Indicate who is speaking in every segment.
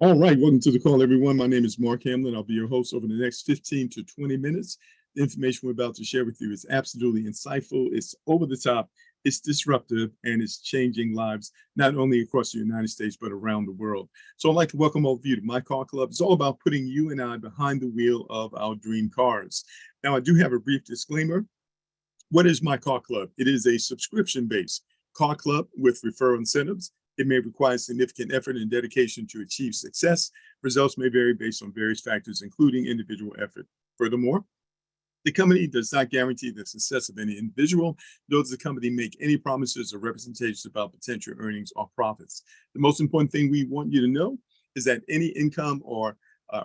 Speaker 1: All right, welcome to the call, everyone. My name is Mark Hamlin. I'll be your host over the next 15 to 20 minutes. The information we're about to share with you is absolutely insightful. It's over the top, it's disruptive, and it's changing lives, not only across the United States, but around the world. So I'd like to welcome all of you to My Car Club. It's all about putting you and I behind the wheel of our dream cars. Now, I do have a brief disclaimer. What is My Car Club? It is a subscription-based car club with referral incentives. It may require significant effort and dedication to achieve success. Results may vary based on various factors, including individual effort. Furthermore, the company does not guarantee the success of any individual, nor does the company make any promises or representations about potential earnings or profits. The most important thing we want you to know is that any income or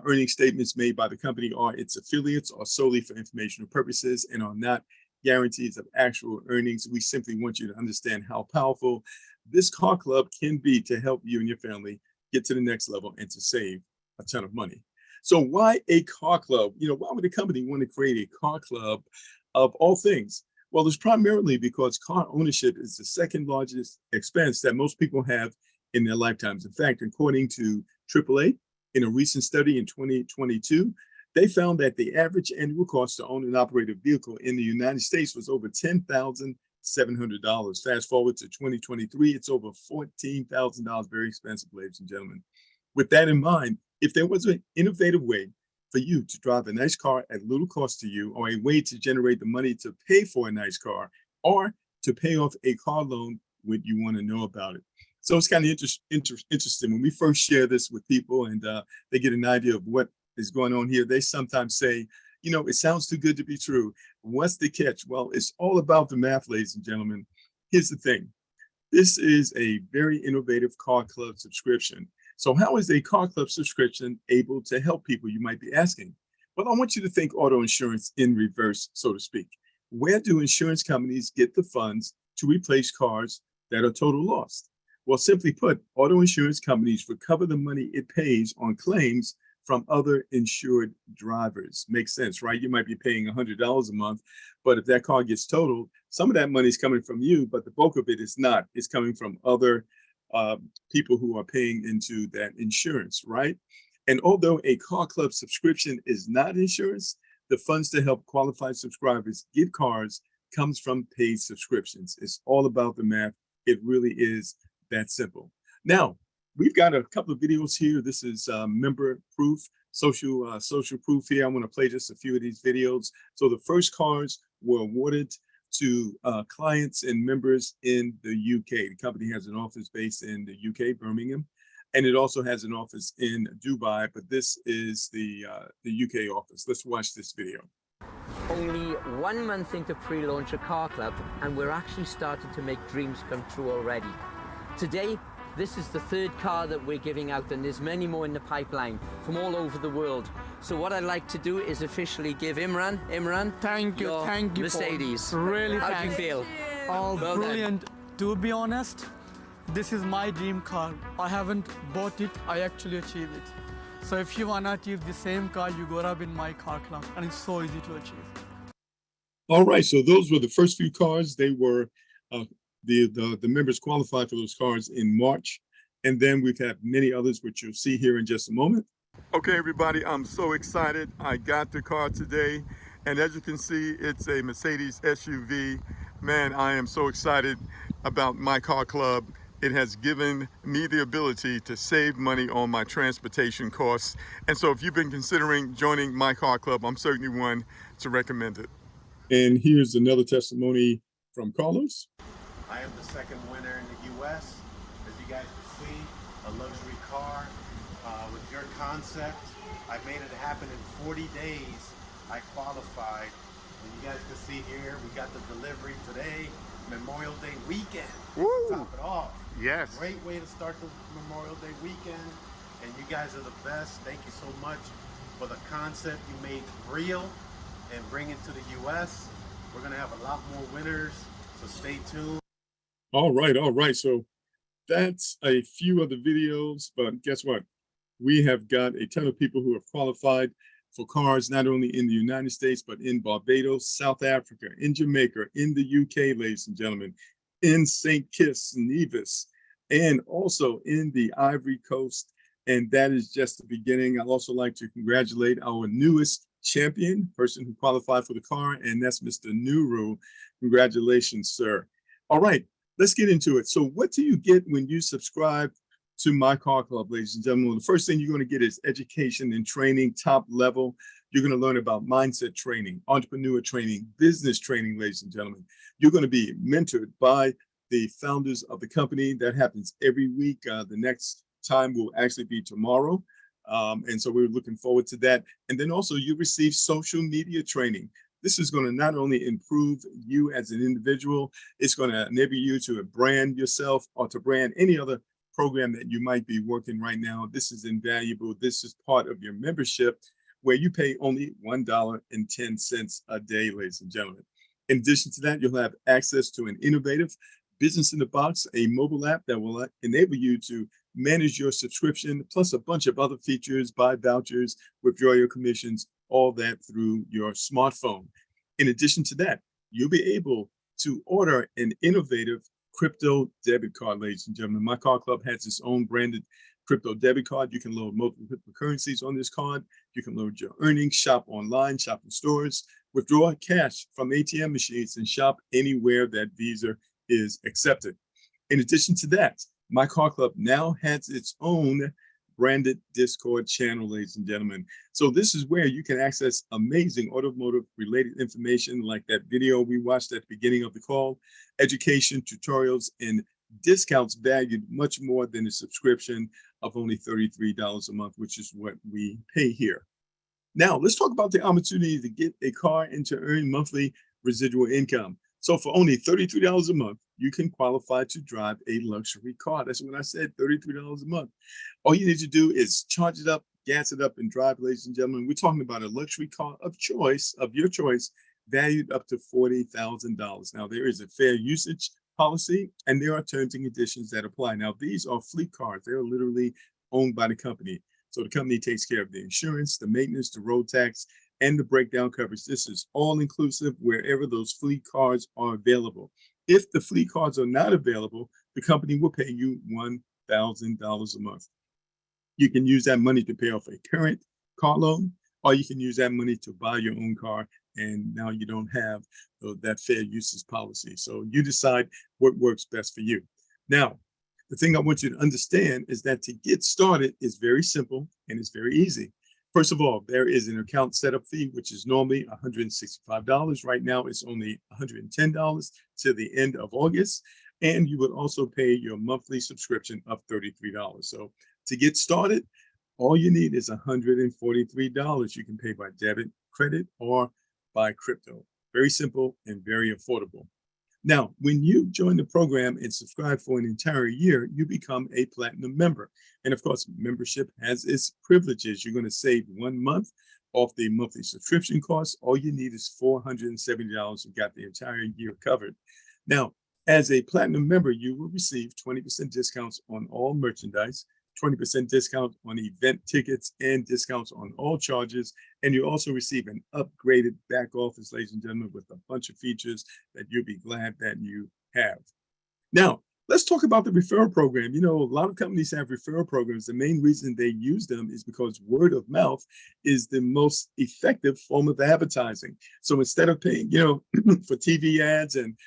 Speaker 1: earning statements made by the company or its affiliates are solely for informational purposes and are not guarantees of actual earnings. We simply want you to understand how powerful this car club can be to help you and your family get to the next level and to save a ton of money. So why a car club? Why would a company want to create a car club of all things? Well, it's primarily because car ownership is the second largest expense that most people have in their lifetimes. In fact, according to AAA, in a recent study in 2022, they found that the average annual cost to own and operate a vehicle in the United States was over $10,700. Fast forward to 2023, it's over $14,000. Very expensive, ladies and gentlemen. With that in mind, if there was an innovative way for you to drive a nice car at little cost to you, or a way to generate the money to pay for a nice car, or to pay off a car loan, would you want to know about it? So it's kind of interesting when we first share this with people and they get an idea of what is going on here. They sometimes say, it sounds too good to be true. What's the catch? Well, it's all about the math, ladies and gentlemen. Here's the thing. This is a very innovative car club subscription. So how is a car club subscription able to help people, you might be asking? Well, I want you to think auto insurance in reverse, so to speak. Where do insurance companies get the funds to replace cars that are total lost? Well, simply put, auto insurance companies recover the money it pays on claims from other insured drivers. Makes sense, right? You might be paying $100 a month, but if that car gets totaled, some of that money is coming from you, but the bulk of it is not. It's coming from other people who are paying into that insurance, right? And although a car club subscription is not insurance, the funds to help qualified subscribers get cars comes from paid subscriptions. It's all about the math. It really is that simple. Now, we've got a couple of videos here. This is member proof, social proof here. I want to play just a few of these videos. So the first cars were awarded to clients and members in the UK. The company has an office based in the UK, Birmingham, and it also has an office in Dubai, but this is the UK office. Let's watch this video.
Speaker 2: Only 1 month into pre-launch a car club, and we're actually starting to make dreams come true already. Today, this is the third car that we're giving out, and there's many more in the pipeline from all over the world. So what I'd like to do is officially give Imran,
Speaker 3: thank you,
Speaker 2: Mercedes.
Speaker 3: Paul. Really,
Speaker 2: how do you feel?
Speaker 3: Oh,
Speaker 2: well
Speaker 3: brilliant.
Speaker 2: Done.
Speaker 3: To be honest, this is my dream car. I haven't bought it, I actually achieved it. So if you wanna achieve the same car, you go up in My Car Club, and it's so easy to achieve.
Speaker 1: All right, so those were the first few cars. They were the members qualified for those cars in March. And then we've had many others, which you'll see here in just a moment. Okay, everybody, I'm so excited. I got the car today. And as you can see, it's a Mercedes SUV. Man, I am so excited about My Car Club. It has given me the ability to save money on my transportation costs. And so if you've been considering joining My Car Club, I'm certainly one to recommend it. And here's another testimony from Carlos.
Speaker 4: I am the second winner in the U.S. As you guys can see, a luxury car with your concept. I made it happen in 40 days. I qualified. And you guys can see here, we got the delivery today, Memorial Day weekend.
Speaker 1: Woo!
Speaker 4: Top it off.
Speaker 1: Yes.
Speaker 4: Great way to start the Memorial Day weekend. And you guys are the best. Thank you so much for the concept you made real and bring it to the U.S. We're going to have a lot more winners, so stay tuned.
Speaker 1: All right. So that's a few of the videos, but guess what? We have got a ton of people who have qualified for cars, not only in the United States, but in Barbados, South Africa, in Jamaica, in the UK, ladies and gentlemen, in St. Kitts and Nevis, and also in the Ivory Coast, And that is just the beginning. I'd also like to congratulate our newest champion, person who qualified for the car, and that's Mr. Nuru. Congratulations, sir. All right, let's get into it. So what do you get when you subscribe to MyCarClub, ladies and gentlemen? Well, the first thing you're going to get is education and training, top level. You're going to learn about mindset training, entrepreneur training, business training, ladies and gentlemen. You're going to be mentored by the founders of the company. That happens every week. The next time will actually be tomorrow. And so we're looking forward to that. And then also you receive social media training. This is going to not only improve you as an individual, it's going to enable you to brand yourself or to brand any other program that you might be working right now. This is invaluable. This is part of your membership where you pay only $1.10 a day, ladies and gentlemen. In addition to that, you'll have access to an innovative business in the box, a mobile app that will enable you to manage your subscription, plus a bunch of other features, buy vouchers, withdraw your commissions, all that through your smartphone. In addition to that, you'll be able to order an innovative crypto debit card, ladies and gentlemen. MyCarClub has its own branded crypto debit card. You can load multiple cryptocurrencies on this card. You can load your earnings, shop online, shop in stores, withdraw cash from ATM machines, and shop anywhere that Visa is accepted. In addition to that, MyCarClub now has its own branded Discord channel, ladies and gentlemen. So this is where you can access amazing automotive related information like that video we watched at the beginning of the call, education, tutorials, and discounts valued much more than a subscription of only $33 a month, which is what we pay here. Now, let's talk about the opportunity to get a car and to earn monthly residual income. So for only $33 a month, you can qualify to drive a luxury car. That's what I said, $33 a month. All you need to do is charge it up, gas it up, and drive, ladies and gentlemen. We're talking about a luxury car of choice, of your choice, valued up to $40,000. Now, there is a fair usage policy, and there are terms and conditions that apply. Now, these are fleet cars. They're literally owned by the company. So the company takes care of the insurance, the maintenance, the road tax, and the breakdown coverage. This is all inclusive wherever those fleet cars are available. If the fleet cars are not available, the company will pay you $1,000 a month. You can use that money to pay off a current car loan, or you can use that money to buy your own car, and now you don't have that fair usage policy. So you decide what works best for you. Now, the thing I want you to understand is that to get started is very simple and it's very easy. First of all, there is an account setup fee, which is normally $165. Right now, it's only $110 till the end of August. And you would also pay your monthly subscription of $33. So to get started, all you need is $143. You can pay by debit, credit, or by crypto. Very simple and very affordable. Now, when you join the program and subscribe for an entire year, you become a platinum member. And of course, membership has its privileges. You're going to save 1 month off the monthly subscription cost. All you need is $470. You got the entire year covered. Now, as a platinum member, you will receive 20% discounts on all merchandise, 20% discount on event tickets, and discounts on all charges. And you also receive an upgraded back office, ladies and gentlemen, with a bunch of features that you'll be glad that you have. Now, let's talk about the referral program. You know, a lot of companies have referral programs. The main reason they use them is because word of mouth is the most effective form of advertising. So instead of paying, for TV ads and,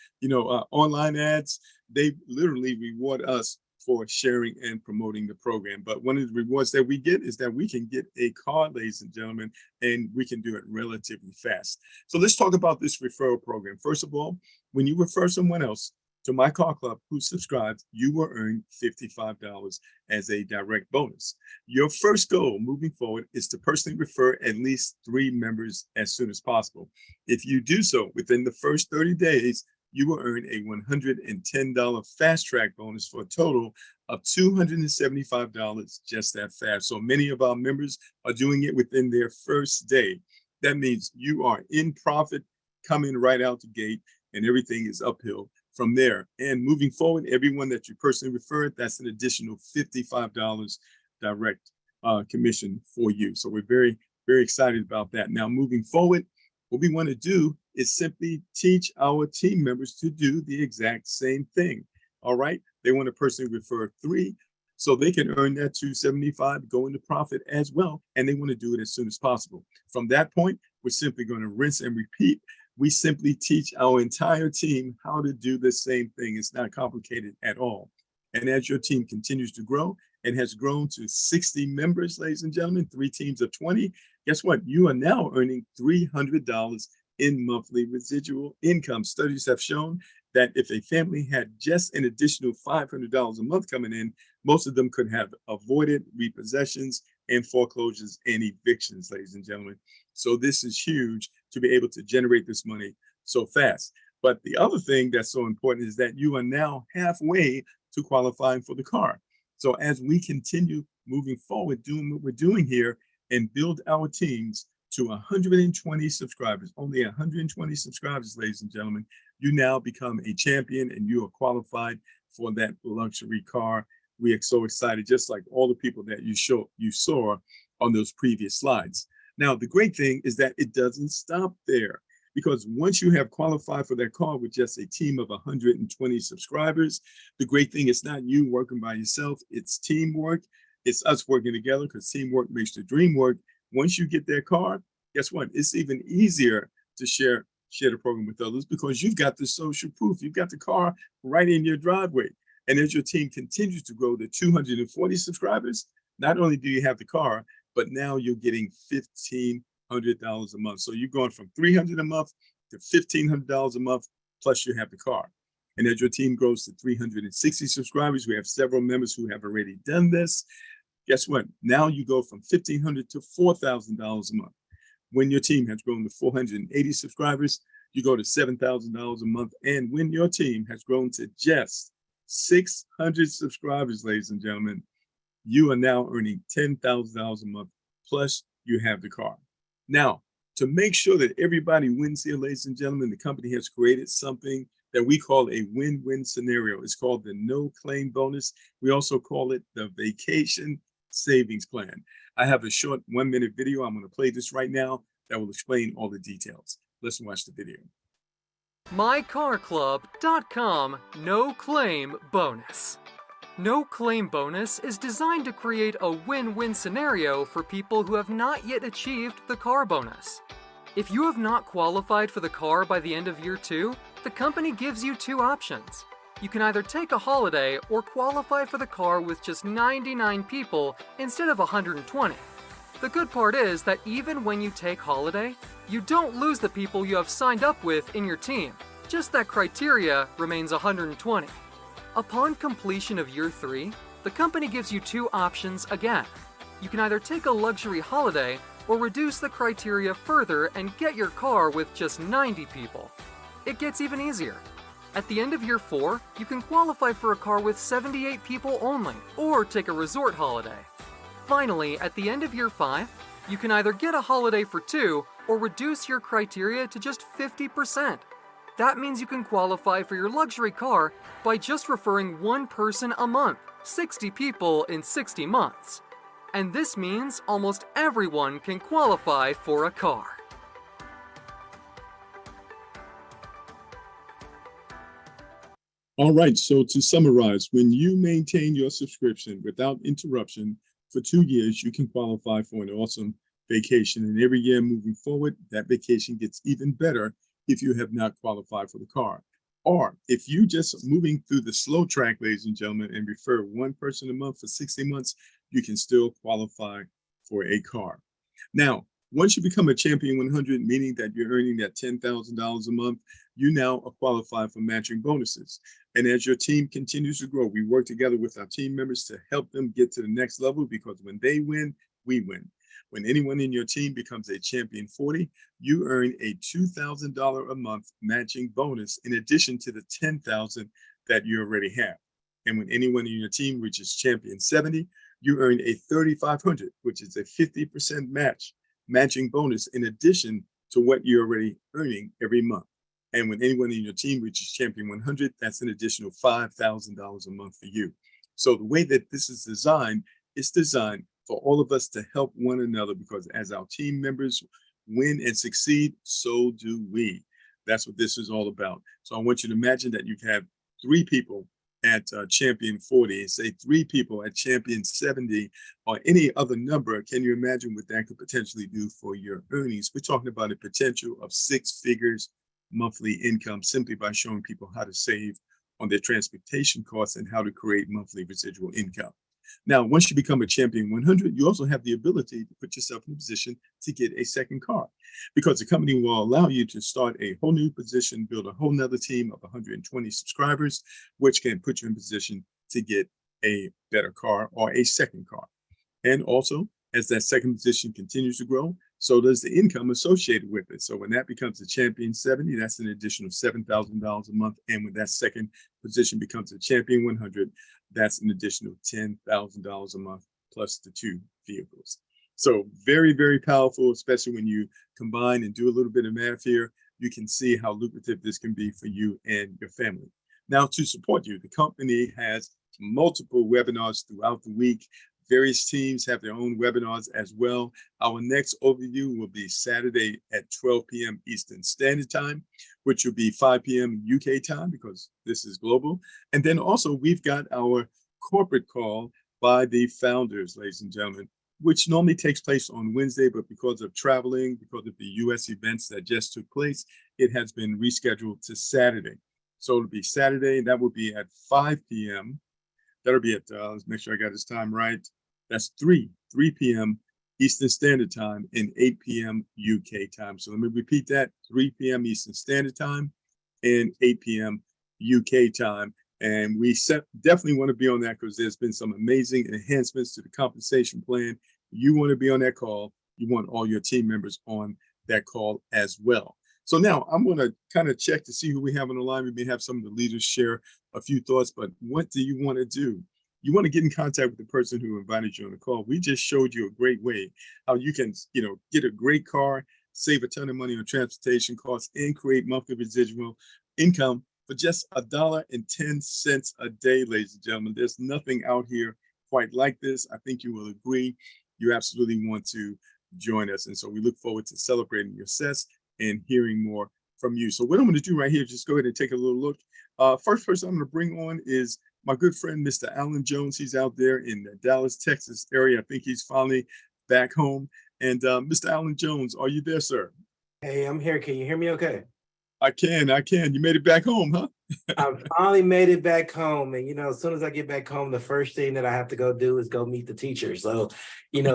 Speaker 1: online ads, they literally reward us for sharing and promoting the program. But one of the rewards that we get is that we can get a car, ladies and gentlemen, and we can do it relatively fast. So let's talk about this referral program. First of all, when you refer someone else to MyCarClub who subscribes, you will earn $55 as a direct bonus. Your first goal moving forward is to personally refer at least 3 members as soon as possible. If you do so within the first 30 days, you will earn a $110 fast track bonus for a total of $275 just that fast. So many of our members are doing it within their first day. That means you are in profit coming right out the gate, and everything is uphill from there. And moving forward, everyone that you personally referred, that's an additional $55 direct commission for you. So we're very, very excited about that. Now, moving forward, what we want to do is simply teach our team members to do the exact same thing. All right. They want to personally refer 3. So they can earn that $275, go into profit as well, and they want to do it as soon as possible. From that point, we're simply going to rinse and repeat. We simply teach our entire team how to do the same thing. It's not complicated at all. And as your team continues to grow and has grown to 60 members, ladies and gentlemen, 3 teams of 20, guess what? You are now earning $300 in monthly residual income. Studies have shown that if a family had just an additional $500 a month coming in, most of them could have avoided repossessions and foreclosures and evictions, ladies and gentlemen. So this is huge to be able to generate this money so fast. But the other thing that's so important is that you are now halfway to qualifying for the car. So as we continue moving forward, doing what we're doing here and build our teams to 120 subscribers, only 120 subscribers, ladies and gentlemen, you now become a champion and you are qualified for that luxury car. We are so excited, just like all the people that you saw on those previous slides. Now, the great thing is that it doesn't stop there, because once you have qualified for that car with just a team of 120 subscribers, the great thing is not you working by yourself, it's teamwork. It's us working together, because teamwork makes the dream work. Once you get that car, guess what? It's even easier to share the program with others, because you've got the social proof. You've got the car right in your driveway. And as your team continues to grow to 240 subscribers, not only do you have the car, but now you're getting $1,500 a month. So you're going from $300 a month to $1,500 a month, plus you have the car. And as your team grows to 360 subscribers, we have several members who have already done this. Guess what? Now you go from $1,500 to $4,000 a month. When your team has grown to 480 subscribers, you go to $7,000 a month. And when your team has grown to just 600 subscribers, ladies and gentlemen, you are now earning $10,000 a month, plus you have the car. Now, to make sure that everybody wins here, ladies and gentlemen, the company has created something that we call a win-win scenario. It's called the no claim bonus. We also call it the vacation savings plan. I have a short 1-minute video. I'm going to play this right now that will explain all the details. Let's watch the video.
Speaker 5: MyCarClub.com No Claim Bonus. No Claim Bonus is designed to create a win-win scenario for people who have not yet achieved the car bonus. If you have not qualified for the car by the end of year 2, the company gives you 2 options. You can either take a holiday or qualify for the car with just 99 people instead of 120. The good part is that even when you take holiday, you don't lose the people you have signed up with in your team. Just that criteria remains 120. Upon completion of year 3, the company gives you 2 options again. You can either take a luxury holiday or reduce the criteria further and get your car with just 90 people. It gets even easier. At the end of year 4, you can qualify for a car with 78 people only, or take a resort holiday. Finally, at the end of year 5, you can either get a holiday for 2 or reduce your criteria to just 50%. That means you can qualify for your luxury car by just referring 1 person a month, 60 people in 60 months. And this means almost everyone can qualify for a car.
Speaker 1: All right, so to summarize, when you maintain your subscription without interruption for 2 years, you can qualify for an awesome vacation. And every year moving forward, that vacation gets even better if you have not qualified for the car. Or if you just moving through the slow track, ladies and gentlemen, and refer 1 person a month for 60 months, you can still qualify for a car. Now, once you become a Champion 100, meaning that you're earning that $10,000 a month, you now are qualified for matching bonuses. And as your team continues to grow, we work together with our team members to help them get to the next level, because when they win, we win. When anyone in your team becomes a Champion 40, you earn a $2,000 a month matching bonus in addition to the $10,000 that you already have. And when anyone in your team reaches Champion 70, you earn a $3,500, which is a 50% matching bonus in addition to what you're already earning every month. And when anyone in your team reaches Champion 100, that's an additional $5,000 a month for you. So the way that this is designed, it's designed for all of us to help one another, because as our team members win and succeed, so do we. That's what this is all about. So I want you to imagine that you have 3 people at champion 40 and say 3 people at champion 70 or any other number, can you imagine what that could potentially do for your earnings? We're talking about a potential of 6 figures monthly income simply by showing people how to save on their transportation costs and how to create monthly residual income. Now, once you become a champion 100, you also have the ability to put yourself in a position to get a second car, because the company will allow you to start a whole new position, build a whole nother team of 120 subscribers, which can put you in position to get a better car or a second car. And also, as that second position continues to grow, so does the income associated with it. So when that becomes a champion 70, that's an additional $7,000 a month. And when that second position becomes a champion 100, that's an additional $10,000 a month plus the 2 vehicles. So very, very powerful, especially when you combine and do a little bit of math here. You can see how lucrative this can be for you and your family. Now, to support you, the company has multiple webinars throughout the week. Various teams have their own webinars as well. Our next overview will be Saturday at 12 p.m. Eastern Standard Time, which will be 5 p.m. UK time because this is global. And then also we've got our corporate call by the founders, ladies and gentlemen, which normally takes place on Wednesday, but because of traveling, because of the US events that just took place, it has been rescheduled to Saturday. So it'll be Saturday, and that will be at 5 p.m. That'll be at, let's make sure I got this time right. That's 3 p.m. Eastern Standard Time and 8 p.m. UK time. So let me repeat that, 3 p.m. Eastern Standard Time and 8 p.m. UK time. And we definitely want to be on that because there's been some amazing enhancements to the compensation plan. You want to be on that call. You want all your team members on that call as well. So now I'm going to kind of check to see who we have on the line. We may have some of the leaders share a few thoughts, but what do you want to do? You want to get in contact with the person who invited you on the call. We just showed you a great way how you can, get a great car, save a ton of money on transportation costs, and create monthly residual income for just $1.10 a day, ladies and gentlemen. There's nothing out here quite like this. I think you will agree. You absolutely want to join us. And so we look forward to celebrating your success and hearing more from you. So what I'm going to do right here, just go ahead and take a little look. First person I'm going to bring on is my good friend, Mr. Alan Jones. He's out there in the Dallas, Texas area. I think he's finally back home. And Mr. Alan Jones, are you there, sir?
Speaker 6: Hey, I'm here. Can you hear me okay?
Speaker 1: I can. You made it back home, huh?
Speaker 6: I finally made it back home. And, as soon as I get back home, the first thing that I have to go do is go meet the teachers. So,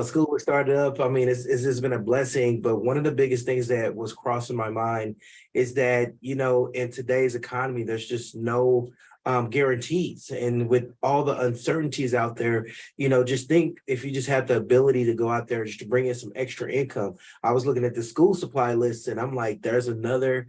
Speaker 6: school was started up. I mean, it's just been a blessing. But one of the biggest things that was crossing my mind is that, in today's economy, there's just no guarantees. And with all the uncertainties out there, just think if you just had the ability to go out there just to bring in some extra income. I was looking at the school supply list and I'm like, there's another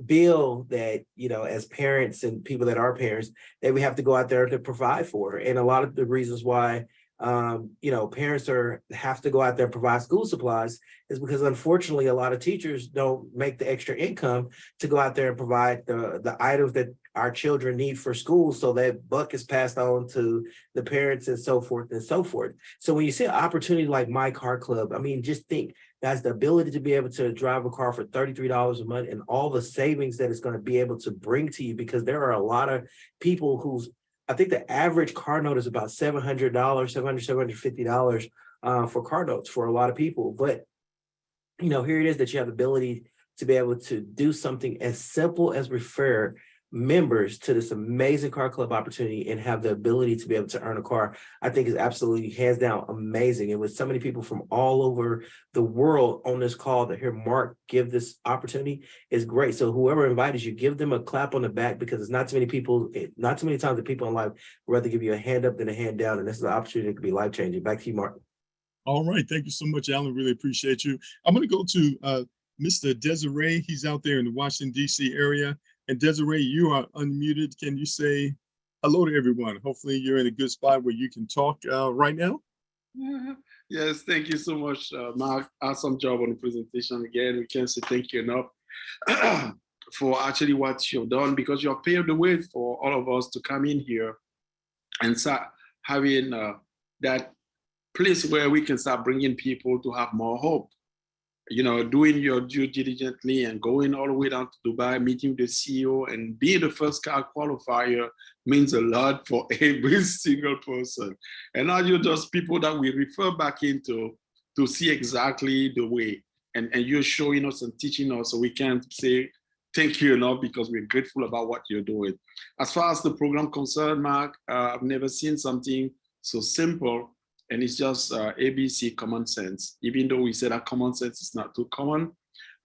Speaker 6: bill that, as parents and people that are parents, that we have to go out there to provide for. And a lot of the reasons why, parents have to go out there and provide school supplies is because unfortunately, a lot of teachers don't make the extra income to go out there and provide the items that our children need for school. So that buck is passed on to the parents and so forth and so forth. So when you see an opportunity like MyCarClub, I mean, just think, guys, the ability to be able to drive a car for $33 a month and all the savings that it's going to be able to bring to you, because there are a lot of people I think the average car note is about $700, $750 for car notes for a lot of people. But, here it is that you have the ability to be able to do something as simple as refer members to this amazing car club opportunity and have the ability to be able to earn a car. I think is absolutely hands down amazing. And with so many people from all over the world on this call to hear Mark give this opportunity is great. So whoever invited you, give them a clap on the back, because it's not too many times that people in life would rather give you a hand up than a hand down. And this is an opportunity that could be life changing. Back to you, Mark.
Speaker 1: All right. Thank you so much, Alan. Really appreciate you. I'm going to go to Mr. Desiree. He's out there in the Washington, D.C. area. And Desiree, you are unmuted. Can you say hello to everyone? Hopefully you're in a good spot where you can talk right now.
Speaker 7: Yes, thank you so much, Mark. Awesome job on the presentation again. We can't say thank you enough for actually what you've done, because you have paved the way for all of us to come in here and start having that place where we can start bringing people to have more hope. doing your due diligently and going all the way down to Dubai, meeting the CEO and being the first car qualifier means a lot for every single person. And now you're just people that we refer back into to see exactly the way. And you're showing us and teaching us, so we can say thank you enough because we're grateful about what you're doing. As far as the program concerned, Mark, I've never seen something so simple. And it's just ABC common sense, even though we say that common sense is not too common.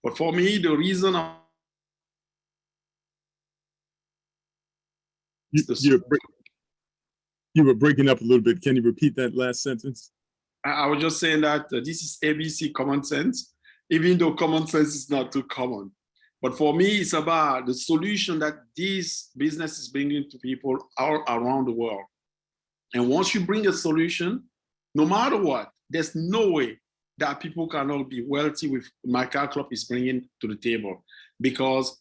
Speaker 7: But for me, the reason
Speaker 1: you were breaking up a little bit. Can you repeat that last sentence?
Speaker 7: I was just saying that this is ABC common sense, even though common sense is not too common. But for me, it's about the solution that this business is bringing to people all around the world. And once you bring a solution, no matter what, there's no way that people cannot be wealthy with MyCarClub is bringing to the table, because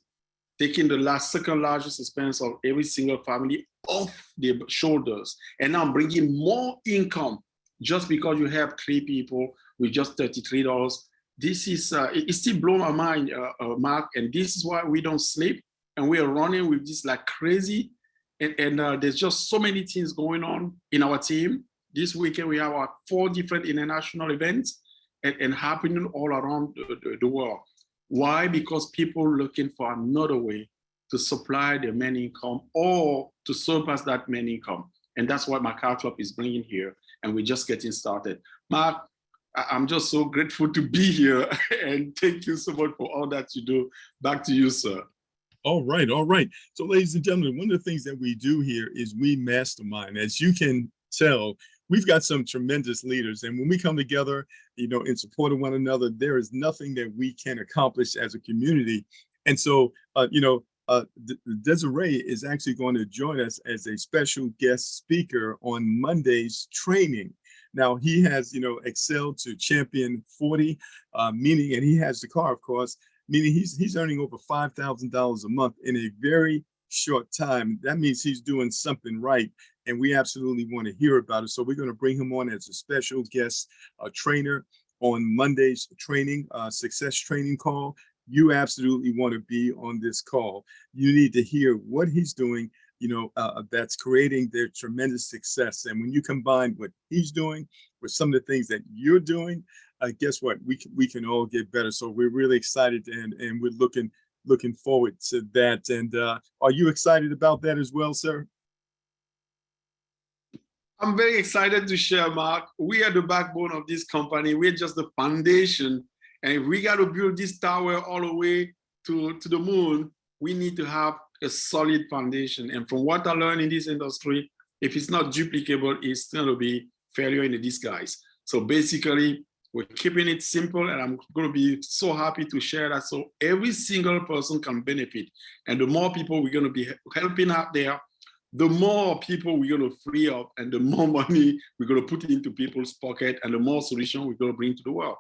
Speaker 7: taking the second largest expense of every single family off their shoulders and now bringing more income just because you have 3 people with just $33. This is, it still blows my mind, Mark, and this is why we don't sleep and we are running with this like crazy. And there's just so many things going on in our team. This weekend, we have 4 different international events and happening all around the world. Why? Because people are looking for another way to supply their main income or to surpass that main income. And that's what MyCarClub is bringing here. And we're just getting started. Mark, I'm just so grateful to be here. And thank you so much for all that you do. Back to you, sir.
Speaker 1: All right, all right. So ladies and gentlemen, one of the things that we do here is we mastermind. As you can tell, we've got some tremendous leaders. And when we come together, in support of one another, there is nothing that we can accomplish as a community. And so, Desiree is actually going to join us as a special guest speaker on Monday's training. Now, he has, excelled to champion 40, meaning, and he has the car, of course, meaning he's earning over $5,000 a month in a very short time. That means he's doing something right, and we absolutely want to hear about it. So we're going to bring him on as a special guest trainer on Monday's training, success training call. You absolutely want to be on this call. You need to hear what he's doing, that's creating their tremendous success. And when you combine what he's doing with some of the things that you're doing, guess what? We can all get better. So we're really excited, and we're looking forward to that. And are you excited about that as well, sir?
Speaker 7: I'm very excited to share, Mark. We are the backbone of this company. We're just the foundation. And we got to build this tower all the way to the moon. We need to have a solid foundation. And from what I learned in this industry, if it's not duplicable, it's going to be failure in the disguise. So basically, we're keeping it simple, and I'm going to be so happy to share that so every single person can benefit. And the more people we're going to be helping out there, the more people we're going to free up, and the more money we're going to put into people's pocket, and the more solution we're going to bring to the world.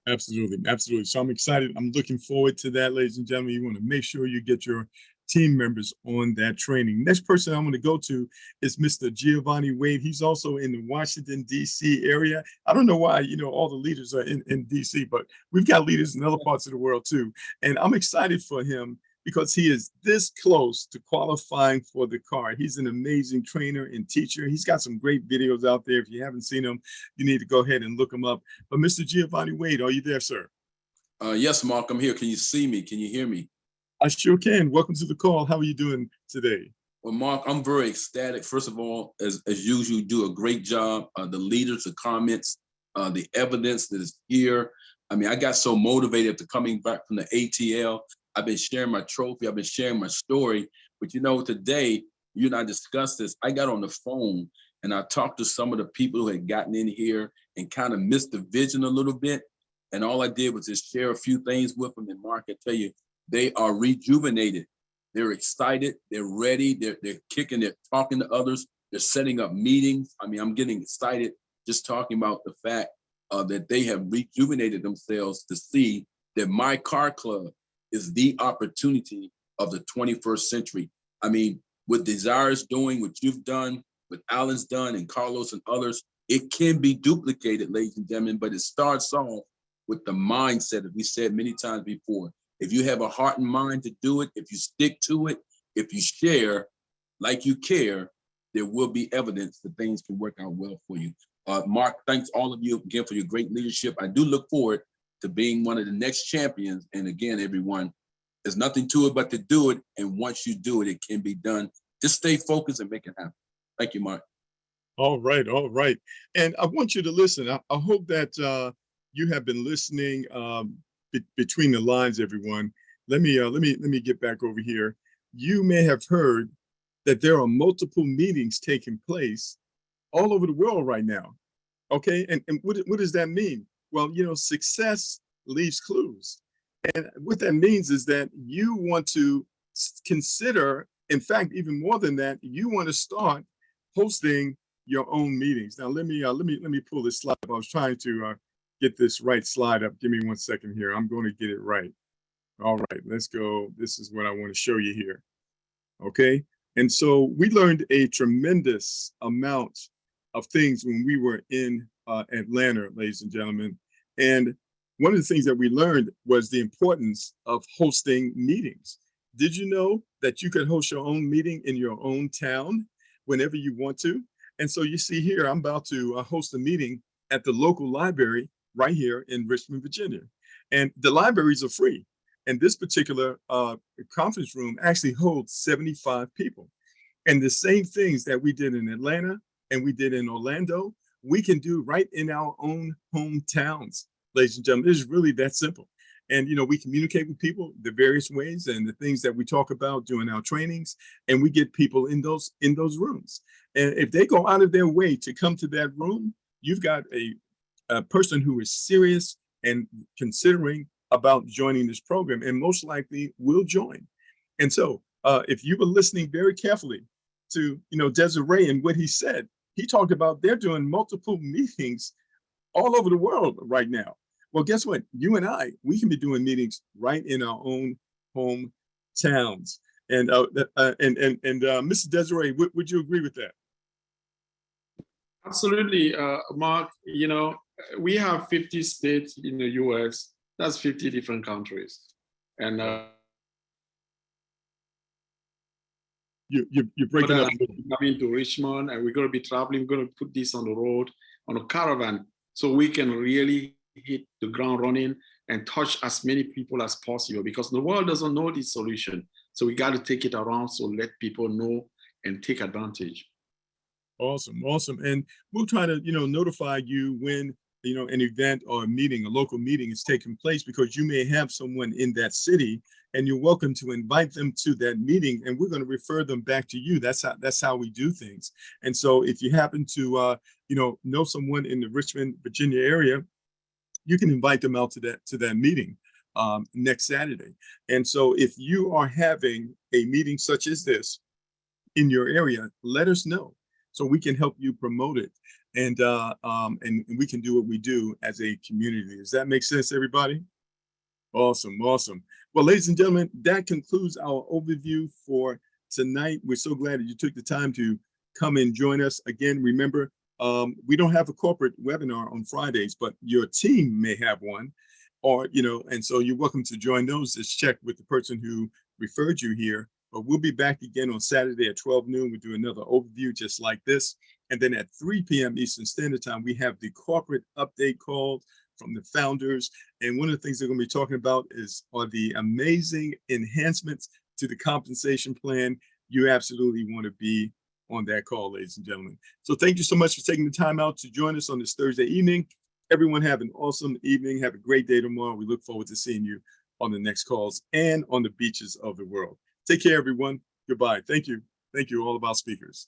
Speaker 1: Absolutely, absolutely. So I'm excited. I'm looking forward to that, ladies and gentlemen. You want to make sure you get your team members on that training. Next person I'm going to go to is Mr. Giovanni Wade. He's also in the Washington, D.C. area. I don't know why, all the leaders are in D.C., but we've got leaders in other parts of the world too. And I'm excited for him because he is this close to qualifying for the car. He's an amazing trainer and teacher. He's got some great videos out there. If you haven't seen them, you need to go ahead and look them up. But Mr. Giovanni Wade, are you there, sir?
Speaker 8: Yes, Mark, I'm here. Can you see me? Can you hear me?
Speaker 1: I sure can. Welcome to the call. How are you doing today?
Speaker 8: Well, Mark, I'm very ecstatic. First of all, as usual, you do a great job. The leaders, the comments, the evidence that is here. I mean, I got so motivated after coming back from the ATL. I've been sharing my trophy. I've been sharing my story. But today, you and I discussed this. I got on the phone and I talked to some of the people who had gotten in here and kind of missed the vision a little bit. And all I did was just share a few things with them. And Mark, I tell you, they are rejuvenated. They're excited. They're ready. They're kicking. They're talking to others. They're setting up meetings. I mean, I'm getting excited just talking about the fact that they have rejuvenated themselves to see that MyCarClub is the opportunity of the 21st century. I mean, what Desire's doing, what you've done, what Alan's done, and Carlos and others, it can be duplicated, ladies and gentlemen, but it starts off with the mindset that we said many times before. If you have a heart and mind to do it, if you stick to it, if you share like you care, there will be evidence that things can work out well for you. Mark, thanks all of you again for your great leadership. I do look forward to being one of the next champions. And again, everyone, there's nothing to it but to do it. And once you do it, it can be done. Just stay focused and make it happen. Thank you, Mark.
Speaker 1: All right, all right. And I want you to listen. I hope that you have been listening between the lines, everyone. Let me get back over here. You may have heard that there are multiple meetings taking place all over the world right now. Okay, and what does that mean? Well, you know, success leaves clues. And what that means is that you want to consider, in fact, even more than that, you want to start hosting your own meetings. Now, let me pull this slide up. I was trying to get this right slide up. Give me 1 second here. I'm going to get it right. All right, let's go. This is what I want to show you here. Okay, and so we learned a tremendous amount of things when we were in Atlanta, ladies and gentlemen. And one of the things that we learned was the importance of hosting meetings. Did you know that you could host your own meeting in your own town whenever you want to? And so you see here, I'm about to host a meeting at the local library right here in Richmond, Virginia. And the libraries are free. And this particular conference room actually holds 75 people. And the same things that we did in Atlanta and we did in Orlando, we can do right in our own hometowns, ladies and gentlemen. It's really that simple. And, you know, we communicate with people the various ways and the things that we talk about during our trainings, and we get people in those rooms. And if they go out of their way to come to that room, you've got a person who is serious and considering about joining this program, and most likely will join. And so if you were listening very carefully to, you know, Desiree and what he said, he talked about they're doing multiple meetings all over the world right now. Well, guess what? You and I, we can be doing meetings right in our own hometowns. And Mr. Desiree, would you agree with that?
Speaker 7: Absolutely, Mark. You know, we have 50 states in the US. That's 50 different countries. And
Speaker 1: you're breaking up.
Speaker 7: Coming to Richmond, and we're going to be traveling. We're going to put this on the road on a caravan, so we can really hit the ground running and touch as many people as possible, because the world doesn't know this solution. So we got to take it around, so let people know and take advantage.
Speaker 1: Awesome, awesome. And we'll try to, you know, notify you when, you know, an event or a meeting, a local meeting is taking place, because you may have someone in that city and you're welcome to invite them to that meeting, and we're going to refer them back to you. That's how we do things. And so if you happen to, you know someone in the Richmond, Virginia area, you can invite them out to that meeting next Saturday. And so if you are having a meeting such as this in your area, let us know so we can help you promote it. And we can do what we do as a community. Does that make sense, everybody? Awesome, awesome. Well, ladies and gentlemen, that concludes our overview for tonight. We're so glad that you took the time to come and join us. Again, remember, we don't have a corporate webinar on Fridays, but your team may have one, or, you know, and so you're welcome to join those. Just check with the person who referred you here. But we'll be back again on Saturday at 12 noon. We do another overview just like this. And then at 3 p.m. Eastern Standard Time, we have the corporate update call from the founders. And one of the things they're going to be talking about are the amazing enhancements to the compensation plan. You absolutely want to be on that call, ladies and gentlemen. So thank you so much for taking the time out to join us on this Thursday evening. Everyone have an awesome evening. Have a great day tomorrow. We look forward to seeing you on the next calls and on the beaches of the world. Take care, everyone. Goodbye. Thank you. Thank you, all of our speakers.